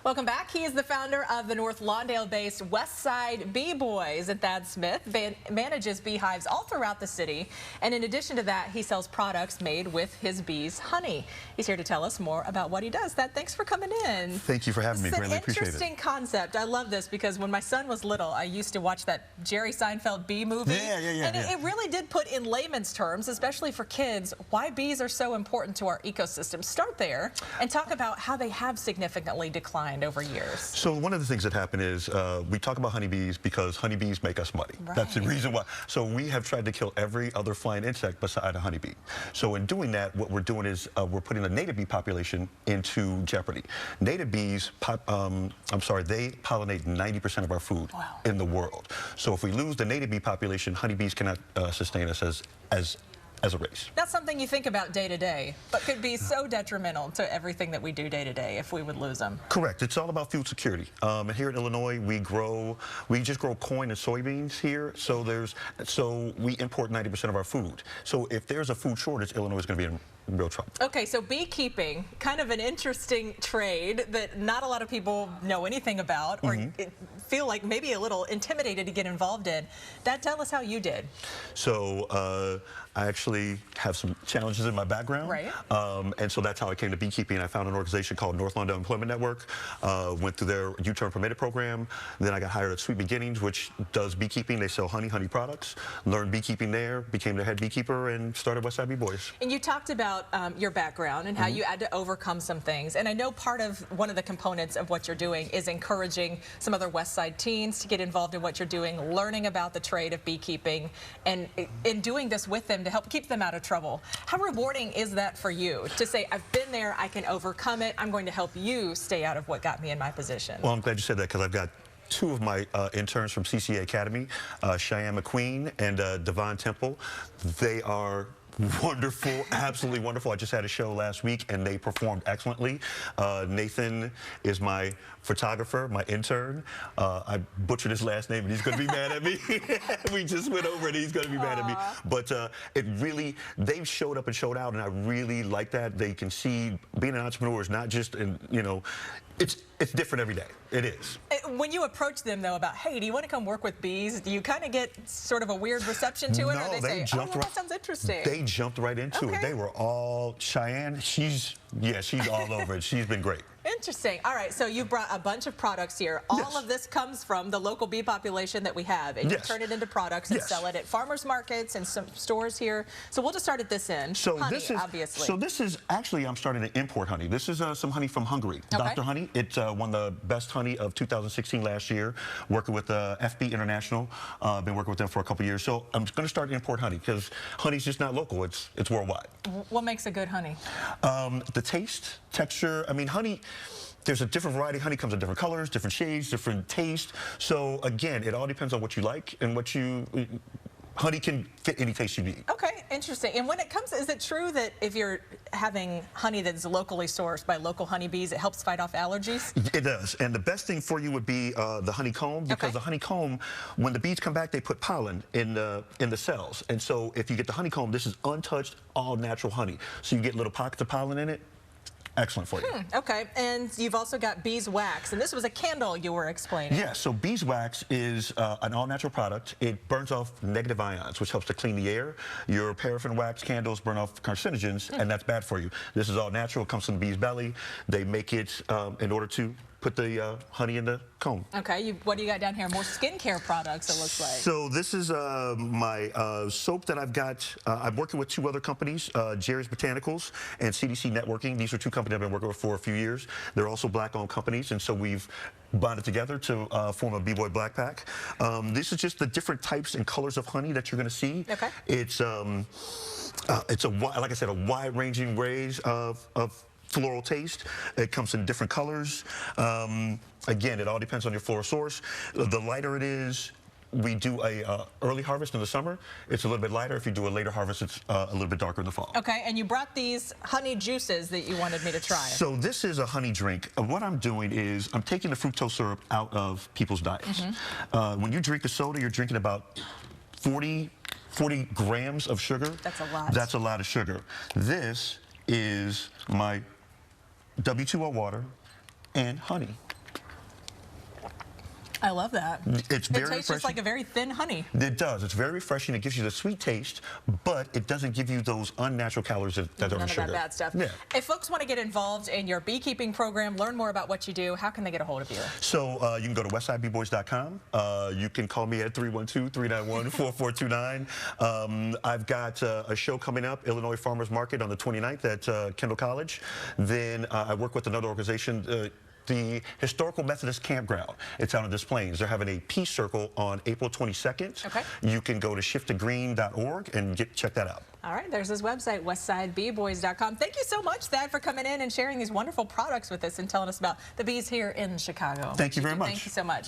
Welcome back. He is the founder of the North Lawndale-based Westside Bee Boys. And Thad Smith manages beehives all throughout the city. And in addition to that, he sells products made with his bees' honey. He's here to tell us more about what he does. Thad, thanks for coming in. Thank you for having me. Greatly appreciate it. It's an interesting concept. I love this because when my son was little, I used to watch that Jerry Seinfeld bee movie. And it really did put in layman's terms, especially for kids, why bees are so important to our ecosystem. Start there and talk about how they have significantly declined over years. So one of the things that happened is we talk about honeybees because honeybees make us money. Right. That's the reason why. So we have tried to kill every other flying insect beside a honeybee. So in doing that, what we're doing is we're putting the native bee population into jeopardy. Native bees, they pollinate 90% of our food in the world. So if we lose the native bee population, honeybees cannot sustain us as a race. That's something you think about day to day, but could be so detrimental to everything that we do day to day if we would lose them. Correct. It's all about food security. And here in Illinois, we just grow corn and soybeans here. So we import 90% of our food. So if there's a food shortage, Illinois is going to be in real trouble. Okay, so beekeeping, kind of an interesting trade that not a lot of people know anything about or feel like maybe a little intimidated to get involved in. Dad, tell us how you did. So I actually have some challenges in my background. Right. And so that's how I came to beekeeping. I found an organization called North Lawndale Employment Network, went through their U-Turn Permitted program. Then I got hired at Sweet Beginnings, which does beekeeping. They sell honey products. Learned beekeeping there, became the head beekeeper, and started Westside Bee Boys. And you talked about your background and how you had to overcome some things. And I know one of the components of what you're doing is encouraging some other Westside teens to get involved in what you're doing, learning about the trade of beekeeping, and in doing this with them to help keep them out of trouble. How rewarding is that for you to say, I've been there, I can overcome it, I'm going to help you stay out of what got me in my position? Well, I'm glad you said that because I've got two of my interns from CCA Academy, Cheyenne McQueen and Devon Temple. They are wonderful, absolutely wonderful. I just had a show last week and they performed excellently. Nathan is my photographer, my intern. I butchered his last name and he's going to be mad at me. We just went over it, he's going to be mad at me. But they've showed up and showed out, and I really like that. They can see being an entrepreneur is not just, it's different every day. It is. When you approach them, though, about, hey, do you want to come work with bees, do you kind of get sort of a weird reception to it? No, or they say, oh, well, that sounds interesting. They jumped right into it. They were all, Cheyenne, she's all over it. She's been great. Interesting. All right, so you brought a bunch of products here. All of this comes from the local bee population that we have, and you turn it into products and sell it at farmers markets and some stores here. So we'll just start at this end. So honey, obviously. So this is actually, I'm starting to import honey. This is some honey from Hungary. Dr. Honey. It's one of the best honey of 2016 last year. Working with FB International. I've been working with them for a couple years. So I'm going to start to import honey because honey's just not local. It's worldwide. What makes a good honey? The taste, texture. I mean, honey. There's a different variety. Honey comes in different colors, different shades, different taste. So again, it all depends on what you like and what honey can fit any taste you need. Okay, interesting. And when it comes, is it true that if you're having honey that's locally sourced by local honeybees, it helps fight off allergies? It does. And the best thing for you would be the honeycomb, because the honeycomb, when the bees come back, they put pollen in the cells. And so if you get the honeycomb, this is untouched, all natural honey. So you get little pockets of pollen in it. Excellent for you. Okay, and you've also got beeswax, and this was a candle you were explaining. Yeah, so beeswax is an all-natural product. It burns off negative ions, which helps to clean the air. Your paraffin wax candles burn off carcinogens, and that's bad for you. This is all natural. It comes from the bee's belly. They make it in order to put the honey in the comb. Okay, what do you got down here? More skincare products, it looks like. So this is my soap that I've got. I'm working with two other companies, Jerry's Botanicals and CDC Networking. These are two companies I've been working with for a few years. They're also black-owned companies, and so we've bonded together to form a B-Boy Black Pack. This is just the different types and colors of honey that you're going to see. Okay. It's like I said, a wide-ranging range of floral taste. It comes in different colors. Again, it all depends on your floral source. The lighter it is, we do a early harvest in the summer. It's a little bit lighter. If you do a later harvest, it's a little bit darker in the fall. Okay, and you brought these honey juices that you wanted me to try. So this is a honey drink. What I'm doing is I'm taking the fructose syrup out of people's diets. When you drink a soda, you're drinking about 40 grams of sugar. That's a lot. That's a lot of sugar. This is my W2O water and honey. I love that. It's very It tastes just refreshing. like a very thin honey. It does. It's very refreshing. It gives you the sweet taste, but it doesn't give you those unnatural calories that are in None of sugar. that bad stuff. Yeah. If folks want to get involved in your beekeeping program, learn more about what you do, how can they get a hold of you? So you can go to westsidebboys.com. You can call me at 312-391-4429. I've got a show coming up, Illinois Farmers Market on the 29th at Kendall College. Then I work with another organization, the Historical Methodist Campground. It's out in Des Plaines. They're having a peace circle on April 22nd. Okay. You can go to shifttogreen.org and check that out. All right, there's his website, westsidebboys.com. Thank you so much, Thad, for coming in and sharing these wonderful products with us and telling us about the bees here in Chicago. Thank you very much. Thank you so much.